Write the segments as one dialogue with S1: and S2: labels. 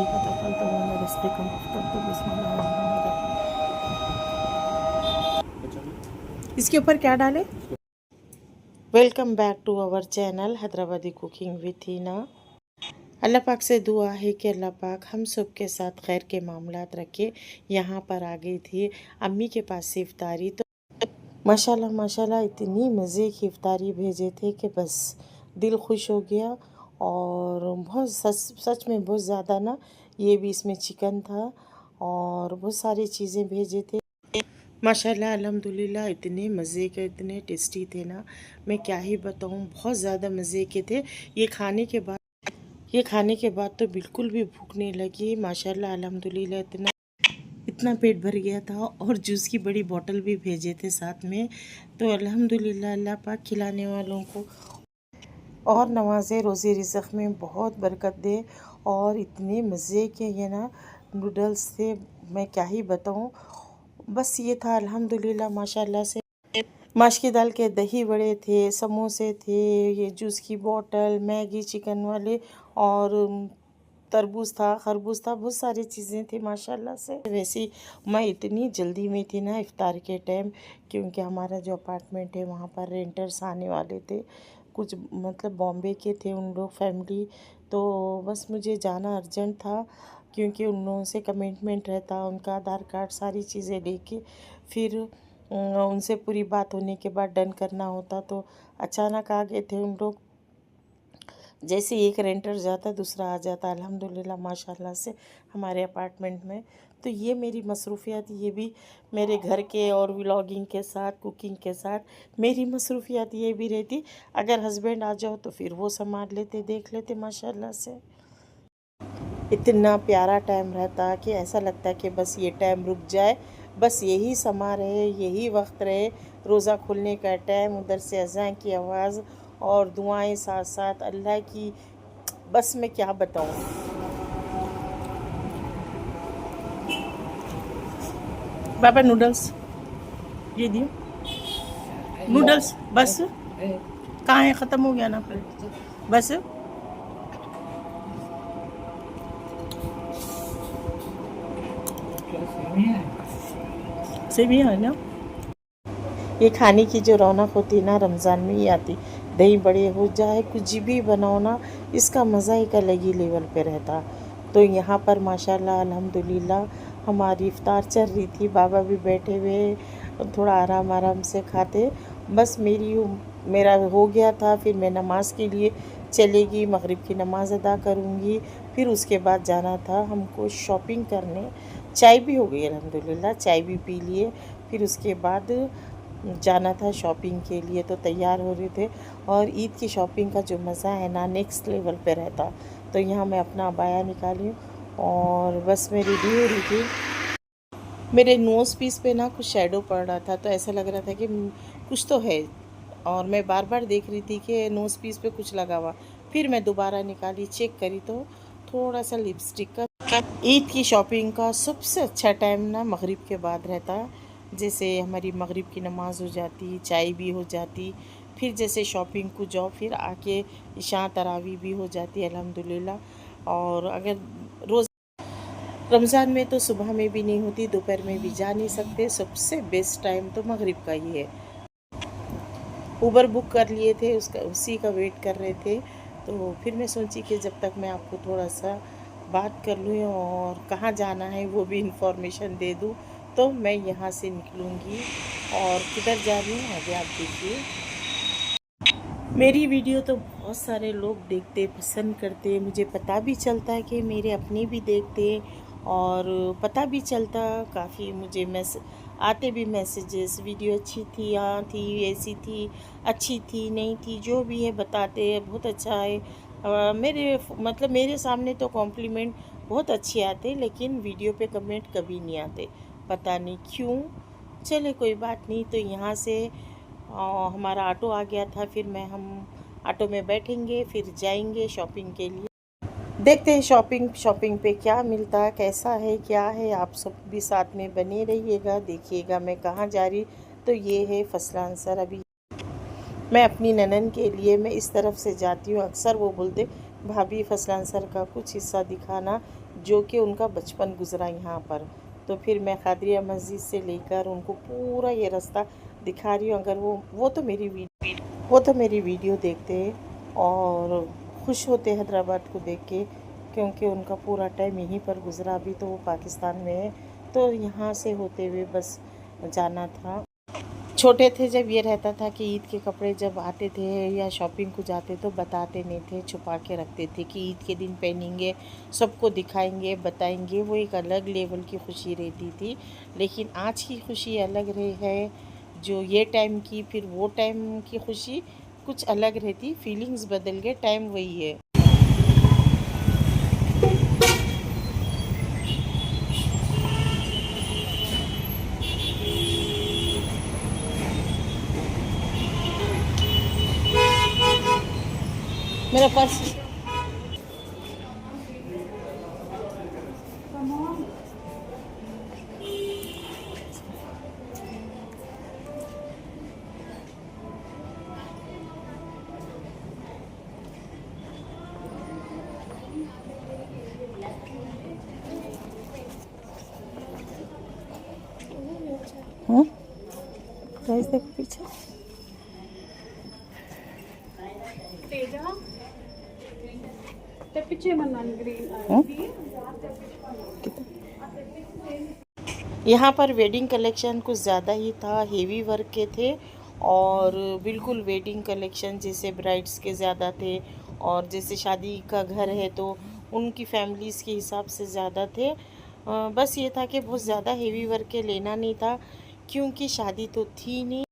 S1: देखा था कल, तो मैंने रेसिपी कंप्लीट कर दी। बिस्मिल्लाह। इसके ऊपर क्या डाले? Welcome back to our channel Hyderabadi cooking with Heena. Allah पाक से दुआ है कि अल्लाह पाक हम सब के साथ खैर के मामलात रखे। यहाँ पर आ गई थी अम्मी के पास से इफ्तारी, तो माशाल्लाह माशाल्लाह इतनी मज़े की इफ्तारी भेजे थे कि बस दिल खुश हो गया। और बहुत सच में बहुत ज़्यादा ना, ये भी इसमें चिकन था और बहुत सारी चीज़ें भेजे थे। माशाल्लाह अल्हम्दुलिल्लाह इतने मज़े के, इतने टेस्टी थे ना, मैं क्या ही बताऊँ, बहुत ज़्यादा मज़े के थे। ये खाने के बाद तो बिल्कुल भी भूख नहीं लगी। माशाल्लाह अल्हम्दुलिल्लाह इतना पेट भर गया था। और जूस की बड़ी बोतल भी भेजे थे साथ में। तो अल्हम्दुलिल्लाह अल्लाह पाक खिलाने वालों को और नवाज़े, रोज़ी रिज़्क़ में बहुत बरकत दे। और इतने मज़े के ये ना नूडल्स थे, मैं क्या ही बताऊँ। बस ये था अल्हम्दुलिल्लाह माशाल्लाह से। माश की दाल के दही बड़े थे, समोसे थे, ये जूस की बोतल, मैगी चिकन वाले, और तरबूज था, खरबूज था, बहुत सारी चीज़ें थी माशाल्लाह से। वैसे मैं इतनी जल्दी में थी ना इफ़्तार के टाइम, क्योंकि हमारा जो अपार्टमेंट है वहाँ पर रेंटर्स आने वाले थे, कुछ मतलब बॉम्बे के थे उन लोग फैमिली। तो बस मुझे जाना अर्जेंट था, क्योंकि उन लोगों से कमिटमेंट रहता, उनका आधार कार्ड सारी चीज़ें लेके फिर उनसे पूरी बात होने के बाद डन करना होता। तो अचानक आ गए थे उन लोग। जैसे एक रेंटर जाता दूसरा आ जाता अल्हम्दुलिल्लाह माशाल्लाह से हमारे अपार्टमेंट में। तो ये मेरी मसरूफ़ियत, ये भी मेरे घर के और व्लॉगिंग के साथ, कुकिंग के साथ मेरी मसरूफ़ियत ये भी रहती। अगर हस्बैंड आ जाओ तो फिर वो संभाल लेते, देख लेते माशाल्लाह से। इतना प्यारा टाइम रहता कि ऐसा लगता कि बस ये टाइम रुक जाए, बस यही समा रहे, यही वक्त रहे, रोज़ा खुलने का टाइम, उधर से अज़ान की आवाज़ और दुआएं साथ साथ अल्लाह की। बस मैं क्या बताऊँ। बाबा नूडल्स ये दियो, नूडल्स बस कहाँ है, ख़त्म हो गया ना फिर बस। सेवियां है ना, ये खाने की जो रौनक होती है ना रमज़ान में ही आती। दही बड़े हो जाए, कुछ भी बनाओ ना, इसका मज़ा एक अलग ही लेवल पे रहता। तो यहाँ पर माशाल्लाह अल्हम्दुलिल्लाह हमारी इफ़्तार चल रही थी, बाबा भी बैठे हुए थोड़ा आराम आराम से खाते। बस मेरा हो गया था, फिर मैं नमाज़ के लिए चलेगी, मगरिब की नमाज़ अदा करूँगी, फिर उसके बाद जाना था हमको शॉपिंग करने। चाय भी हो गई अल्हम्दुलिल्लाह, चाय भी पी लिए, फिर उसके बाद जाना था शॉपिंग के लिए। तो तैयार हो रहे थे, और ईद की शॉपिंग का जो मज़ा है ना नेक्स्ट लेवल पे रहता। तो यहाँ मैं अपना अबाया निकाली और बस मैं रेडी हो रही थी। मेरे नोज़ पीस पे ना कुछ शेडो पड़ रहा था, तो ऐसा लग रहा था कि कुछ तो है, और मैं बार बार देख रही थी कि नोज़ पीस पे कुछ लगा हुआ। फिर मैं दोबारा निकाली, चेक करी तो थोड़ा सा लिपस्टिक का। ईद की शॉपिंग का सबसे अच्छा टाइम ना मगरिब के बाद रहता। जैसे हमारी मगरिब की नमाज़ हो जाती, चाय भी हो जाती, फिर जैसे शॉपिंग को जाओ, फिर आके इशा तरावी भी हो जाती अल्हम्दुलिल्लाह। और अगर रोज़ रमज़ान में तो सुबह में भी नहीं होती, दोपहर में भी जा नहीं सकते, सबसे बेस्ट टाइम तो मगरिब का ही है। उबर बुक कर लिए थे, उसका उसी का वेट कर रहे थे। तो फिर मैं सोची कि जब तक मैं आपको थोड़ा सा बात कर लूँ और कहाँ जाना है वो भी इंफॉर्मेशन दे दूँ। तो मैं यहाँ से निकलूँगी और किधर जा रही हूँ आगे आप देखिए। मेरी वीडियो तो बहुत सारे लोग देखते, पसंद करते, मुझे पता भी चलता है कि मेरे अपने भी देखते, और पता भी चलता काफ़ी मुझे आते भी मैसेजेस, वीडियो अच्छी थी, हाँ थी, ऐसी थी, अच्छी थी, नहीं थी, जो भी है बताते हैं बहुत अच्छा है। मेरे सामने तो कॉम्प्लीमेंट बहुत अच्छे आते, लेकिन वीडियो पे कमेंट कभी नहीं आते, पता नहीं क्यों। चले कोई बात नहीं। तो यहाँ से हमारा ऑटो आ गया था, फिर हम ऑटो में बैठेंगे, फिर जाएंगे शॉपिंग के लिए। देखते हैं शॉपिंग पे क्या मिलता है, कैसा है, क्या है। आप सब भी साथ में बने रहिएगा, देखिएगा मैं कहाँ जा रही। तो ये है फसलान सर। अभी मैं अपनी ननन के लिए मैं इस तरफ से जाती हूँ, अक्सर वो बोलते भाभी फसलान सर का कुछ हिस्सा दिखाना, जो कि उनका बचपन गुजरा यहाँ पर। तो फिर मैं कादरिया मस्जिद से लेकर उनको पूरा ये रास्ता दिखा रही हूँ। अगर वो तो मेरी वीडियो देखते हैं और खुश होते हैदराबाद को देख के, क्योंकि उनका पूरा टाइम यहीं पर गुजरा। अभी तो वो पाकिस्तान में है, तो यहाँ से होते हुए बस जाना था। छोटे थे जब ये रहता था कि ईद के कपड़े जब आते थे या शॉपिंग को जाते तो बताते नहीं थे, छुपा के रखते थे कि ईद के दिन पहनेंगे, सबको दिखाएंगे, बताएंगे। वो एक अलग लेवल की खुशी रहती थी। लेकिन आज की खुशी अलग रही है, जो ये टाइम की, फिर वो टाइम की खुशी कुछ अलग रहती। फीलिंग्स बदल गए, टाइम वही है। मेरा पर्स प्राइस देखो पीछे। यहाँ पर वेडिंग कलेक्शन कुछ ज़्यादा ही था, हेवी वर्क के थे और बिल्कुल वेडिंग कलेक्शन जैसे ब्राइड्स के ज़्यादा थे, और जैसे शादी का घर है तो उनकी फैमिलीज़ के हिसाब से ज़्यादा थे। बस ये था कि बहुत ज़्यादा हेवी वर्क के लेना नहीं था, क्योंकि शादी तो थी नहीं।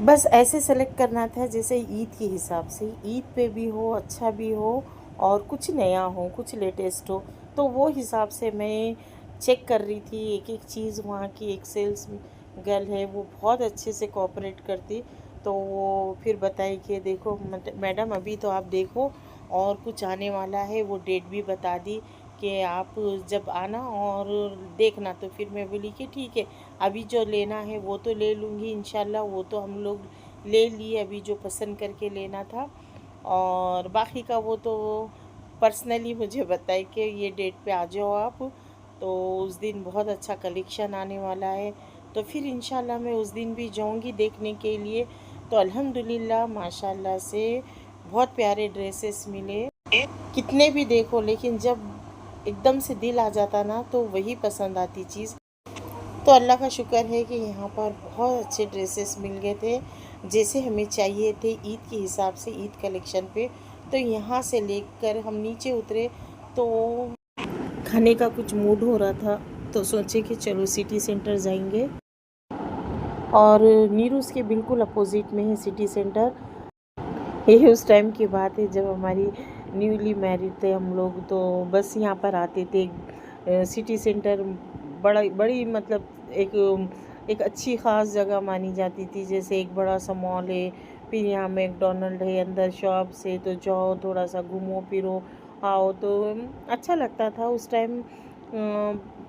S1: बस ऐसे सेलेक्ट करना था जैसे ईद के हिसाब से, ईद पे भी हो, अच्छा भी हो और कुछ नया हो, कुछ लेटेस्ट हो। तो वो हिसाब से मैं चेक कर रही थी एक एक चीज़। वहाँ की एक सेल्स गर्ल है, वो बहुत अच्छे से कोऑपरेट करती। तो वो फिर बताई कि देखो मैडम अभी तो आप देखो और कुछ आने वाला है, वो डेट भी बता दी कि आप जब आना और देखना। तो फिर मैं बोली कि ठीक है, अभी जो लेना है वो तो ले लूँगी इंशाल्लाह। वो तो हम लोग ले लिए, अभी जो पसंद करके लेना था, और बाकी का वो तो पर्सनली मुझे बताए कि ये डेट पे आ जाओ आप। तो उस दिन बहुत अच्छा कलेक्शन आने वाला है, तो फिर इंशाल्लाह मैं उस दिन भी जाऊंगी देखने के लिए। तो अल्हम्दुलिल्लाह माशाल्लाह से बहुत प्यारे ड्रेसेस मिले। कितने भी देखो, लेकिन जब एकदम से दिल आ जाता ना तो वही पसंद आती चीज़। तो अल्लाह का शुक्र है कि यहाँ पर बहुत अच्छे ड्रेसेस मिल गए थे, जैसे हमें चाहिए थे ईद के हिसाब से, ईद कलेक्शन पे। तो यहाँ से लेकर हम नीचे उतरे तो खाने का कुछ मूड हो रहा था, तो सोचे कि चलो सिटी सेंटर जाएंगे। और नीरूज़ के बिल्कुल अपोजिट में है सिटी सेंटर। ये उस टाइम की बात है जब हमारी न्यूली मैरिड थे हम लोग, तो बस यहाँ पर आते थे। सिटी सेंटर बड़ी मतलब एक अच्छी ख़ास जगह मानी जाती थी। जैसे एक बड़ा सा मॉल है, फिर यहाँ मैकडोनल्ड है, अंदर शॉप्स है, तो जाओ थोड़ा सा घूमो फिरो आओ, तो अच्छा लगता था उस टाइम।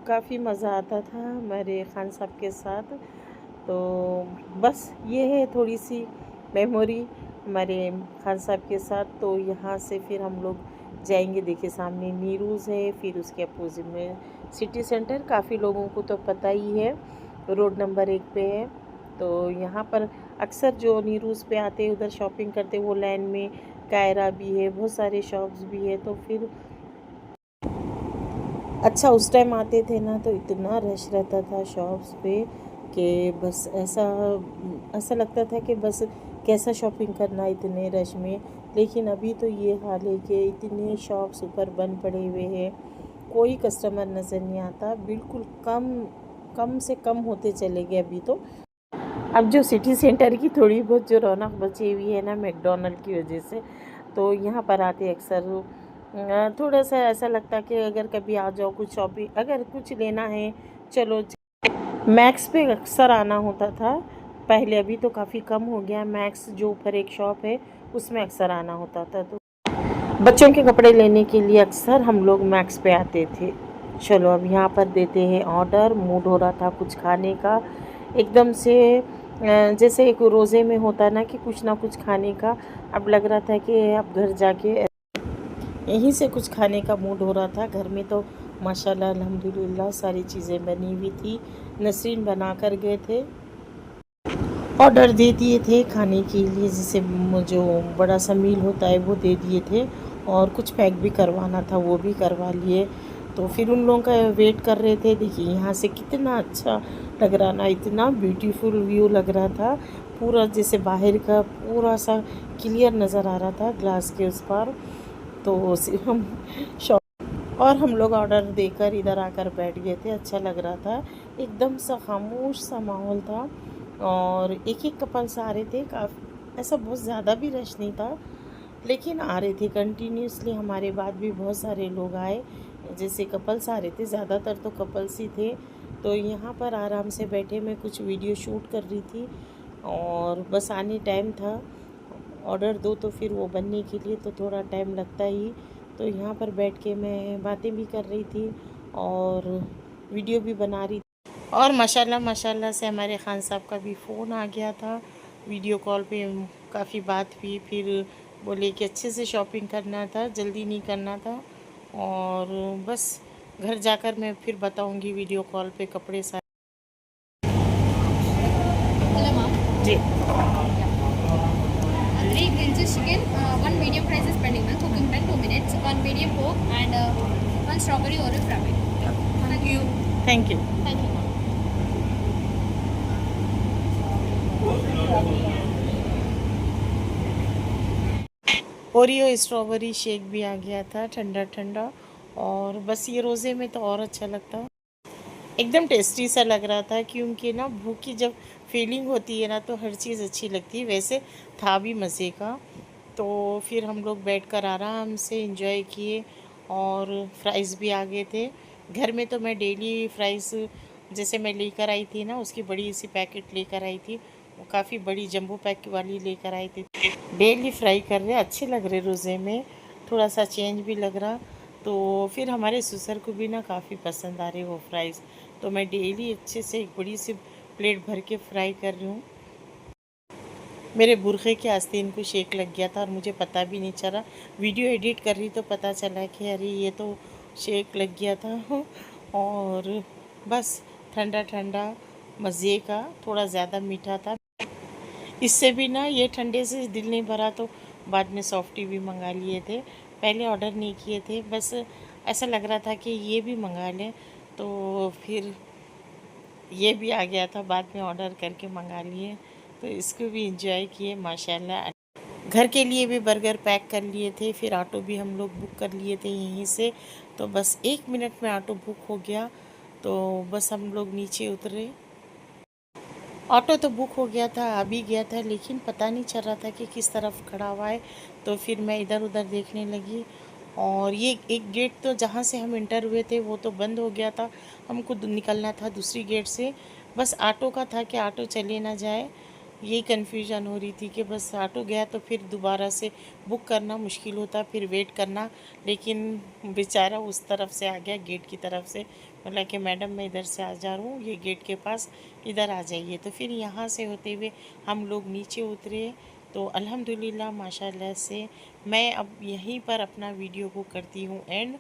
S1: काफ़ी मज़ा आता था हमारे खान साहब के साथ। तो बस ये है थोड़ी सी मेमोरी हमारे खान साहब के साथ। तो यहाँ से फिर हम लोग जाएंगे, देखिए सामने नीरूज़ है, फिर उसके अपोजिट में सिटी सेंटर। काफ़ी लोगों को तो पता ही है, रोड नंबर 1 पे है। तो यहाँ पर अक्सर जो नीरूज़ पे आते हैं उधर शॉपिंग करते, वो लाइन में कायरा भी है, बहुत सारे शॉप्स भी है। तो फिर अच्छा उस टाइम आते थे ना तो इतना रश रहता था शॉप्स पे कि बस ऐसा लगता था कि बस कैसा शॉपिंग करना इतने रश में। लेकिन अभी तो ये हाल है कि इतने शॉप्स ऊपर बंद पड़े हुए हैं, कोई कस्टमर नज़र नहीं आता, बिल्कुल कम से कम होते चले गए अभी तो। अब जो सिटी सेंटर की थोड़ी बहुत जो रौनक बची हुई है ना मैकडोनल्ड की वजह से, तो यहाँ पर आते अक्सर थोड़ा सा ऐसा लगता कि अगर कभी आ जाओ कुछ शॉपिंग, अगर कुछ लेना है चलो। मैक्स पे अक्सर आना होता था पहले, अभी तो काफ़ी कम हो गया। मैक्स जो ऊपर एक शॉप है उसमें अक्सर आना होता था। तो बच्चों के कपड़े लेने के लिए अक्सर हम लोग मैक्स पे आते थे। चलो अब यहाँ पर देते हैं ऑर्डर। मूड हो रहा था कुछ खाने का एकदम से, जैसे एक रोज़े में होता ना कि कुछ ना कुछ खाने का। अब लग रहा था कि अब घर जाके यहीं से कुछ खाने का मूड हो रहा था। घर में तो माशाल्लाह अल्हम्दुलिल्लाह सारी चीज़ें बनी हुई थी। नसरीन बना कर गए थे, ऑर्डर दे दिए थे खाने के लिए, जैसे जो बड़ा सा मील होता है वो दे दिए थे, और कुछ पैक भी करवाना था वो भी करवा लिए। तो फिर उन लोगों का वेट कर रहे थे। देखिए यहाँ से कितना अच्छा लग रहा ना, इतना ब्यूटीफुल व्यू लग रहा था, पूरा जैसे बाहर का पूरा सा क्लियर नज़र आ रहा था ग्लास के उस पार। तो हम शॉप और हम लोग ऑर्डर देकर इधर आकर बैठ गए थे। अच्छा लग रहा था, एकदम सा खामोश सा माहौल था, और एक एक कपल्स आ रहे थे। काफ़ी ऐसा बहुत ज़्यादा भी रश नहीं था, लेकिन आ रहे थे कंटिन्यूसली। हमारे बाद भी बहुत सारे लोग आए, जैसे कपल्स आ रहे थे, ज़्यादातर तो कपल्स ही थे। तो यहाँ पर आराम से बैठे मैं कुछ वीडियो शूट कर रही थी, और बस आने टाइम था। ऑर्डर दो तो फिर वो बनने के लिए तो थोड़ा टाइम लगता ही। तो यहाँ पर बैठ के मैं बातें भी कर रही थी और वीडियो भी बना रही थी। और माशाल्लाह माशाल्लाह से हमारे ख़ान साहब का भी फ़ोन आ गया था, वीडियो कॉल पे काफ़ी बात हुई। फिर बोले कि अच्छे से शॉपिंग करना था, जल्दी नहीं करना था, और बस घर जाकर मैं फिर बताऊंगी वीडियो कॉल पे कपड़े सारे।
S2: Hello, ma'am.
S1: Ji,
S2: Three grilled cheese chicken, one medium fries is pending, ma'am. Cooking time 2 minutes. One medium coke and one strawberry Oreo frappe. Thank you.
S1: Thank you.
S2: Thank you, ma'am.
S1: Oreo strawberry shake भी आ गया था, ठंडा ठंडा। और बस ये रोज़े में तो और अच्छा लगता, एकदम टेस्टी सा लग रहा था, क्योंकि ना भूख की जब फीलिंग होती है ना तो हर चीज़ अच्छी लगती है। वैसे था भी मज़े का। तो फिर हम लोग बैठकर आराम से एंजॉय किए, और फ्राइज़ भी आ गए थे। घर में तो मैं डेली फ्राइज़ जैसे मैं लेकर आई थी ना, उसकी बड़ी सी पैकेट लेकर आई थी, वो काफ़ी बड़ी जंबो पैक वाली लेकर आई थी। डेली फ्राई कर रहे, अच्छे लग रहे रोज़े में, थोड़ा सा चेंज भी लग रहा। तो फिर हमारे ससुर को भी ना काफ़ी पसंद आ रहे वो फ्राइज़। तो मैं डेली अच्छे से एक बड़ी सी प्लेट भर के फ्राई कर रही हूँ। मेरे बुरखे के आस्तीन को शेक लग गया था और मुझे पता भी नहीं चला। वीडियो एडिट कर रही तो पता चला कि अरे ये तो शेक लग गया था। और बस ठंडा ठंडा मज़े का, थोड़ा ज़्यादा मीठा था। इससे भी ना ये ठंडे से दिल नहीं भरा, तो बाद में सॉफ्टी भी मंगा लिए थे। पहले ऑर्डर नहीं किए थे, बस ऐसा लग रहा था कि ये भी मंगा लें, तो फिर ये भी आ गया था, बाद में ऑर्डर करके मंगा लिए। तो इसको भी इंजॉय किए माशाल्लाह। घर के लिए भी बर्गर पैक कर लिए थे, फिर ऑटो भी हम लोग बुक कर लिए थे यहीं से। तो बस 1 मिनट में ऑटो बुक हो गया, तो बस हम लोग नीचे उतरे। ऑटो तो बुक हो गया था, आ भी गया था, लेकिन पता नहीं चल रहा था कि किस तरफ खड़ा हुआ है। तो फिर मैं इधर उधर देखने लगी, और ये एक गेट तो जहाँ से हम इंटर हुए थे वो तो बंद हो गया था, हमको निकलना था दूसरी गेट से। बस ऑटो का था कि ऑटो चले ना जाए, यही कन्फ्यूज़न हो रही थी कि बस ऑटो गया तो फिर दोबारा से बुक करना मुश्किल होता, फिर वेट करना। लेकिन बेचारा उस तरफ से आ गया, गेट की तरफ से। बोला कि मैडम मैं इधर से आ जा रहा हूँ, ये गेट के पास, इधर आ जाइए। तो फिर यहाँ से होते हुए हम लोग नीचे उतरे। तो अल्हम्दुलिल्लाह माशाल्लाह से मैं अब यहीं पर अपना वीडियो को करती हूँ एंड।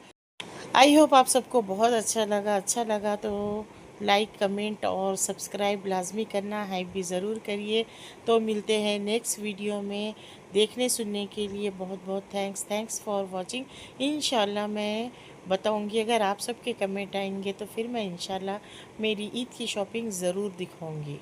S1: आई होप आप सबको बहुत अच्छा लगा तो लाइक कमेंट और सब्सक्राइब लाजमी करना है भी ज़रूर करिए। तो मिलते हैं नेक्स्ट वीडियो में। देखने सुनने के लिए बहुत बहुत थैंक्स फॉर वाचिंग। इंशाल्लाह मैं बताऊंगी, अगर आप सबके कमेंट आएंगे तो फिर मैं इंशाल्लाह मेरी ईद की शॉपिंग ज़रूर दिखाऊंगी।